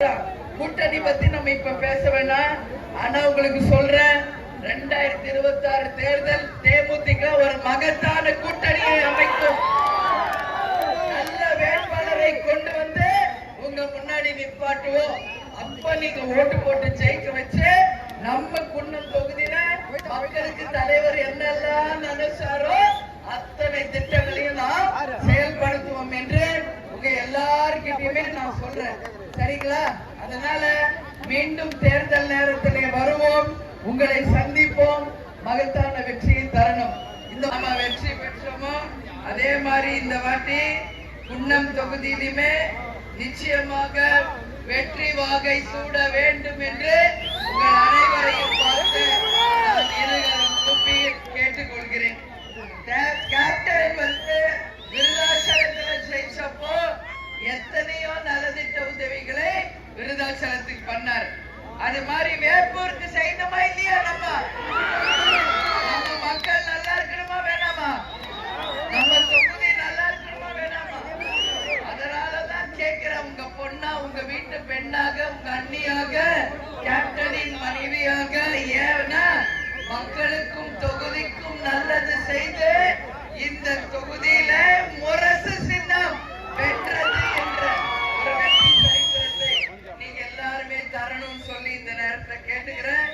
கூட்டணி பத்தி நம்ம இப்ப பேச வேணாம். ஆனா உங்களுக்கு சொல்றேன், 2026 தேர்தல் தேமுதிக ஒரு மகத்தான கூட்டணியை அமைக்கும். நல்ல வேட்பாளரை கொண்டு வந்து உங்க முன்னாடி நிப்பாட்டுவோம். அப்ப நீங்க ஓட்டு போட்டு ஜெயிக்க வச்சு நம்ம குன்னம் தொகுதியில மக்களுக்கு தலைவர் என்னெல்லாம் நினைச்சாரோ அத்தனை திட்டங்களையும் நாம் செயல்படுத்துவோம் என்று உங்க எல்லார்கிட்டயுமே நான் சொல்றேன். சரிங்களா? அதனால மீண்டும் தேர்தல் நேரத்திலே வருவோம், உங்களை சந்திப்போம், மகத்தான வெற்றியை தரணும். இந்த நம்ம வெற்றி பெற்றோமோ அதே மாதிரி இந்த வாட்டி குன்னம் தொகுதியிலுமே நிச்சயமாக வெற்றி வாகை சூட வேண்டும் என்று உங்கள் அனைவரையும் பார்த்து நான் இருகரம் கூப்பி கேட்டுக்கொள்கிறேன். கேப்டன் வந்து விருதாச்சலத்தில் ஜெயிச்சப்போ எத்தனையோ நலத்திட்ட உதவிகளை விருதாச்சலத்துக்கு பண்ணார். அது மாதிரி வேப்பூருக்கு செய்யணுமா இல்லையா? நம்ம மக்கள் நல்லா இருக்கணுமா வேணாமா? நம்ம தொகுதி நல்லா இருக்கணுமா வேணாமா? அதனாலதான் கேட்கிறேன், உங்க பொண்ணா, உங்க வீட்டு பெண்ணாக, உங்க அண்ணியாக, கேப்டனின் மனைவியாக, ஏன்னா மக்களுக்கும் தொகுதிக்கும் நல்லது செய்து இந்த தொகுதியில முரசு சின்னம் பெற்றது என்ற ஒரு வெற்றி சரித்திரத்தை நீங்க எல்லாருமே தரணும்னு சொல்லி இந்த நேரத்தை கேட்டுக்கிறேன்.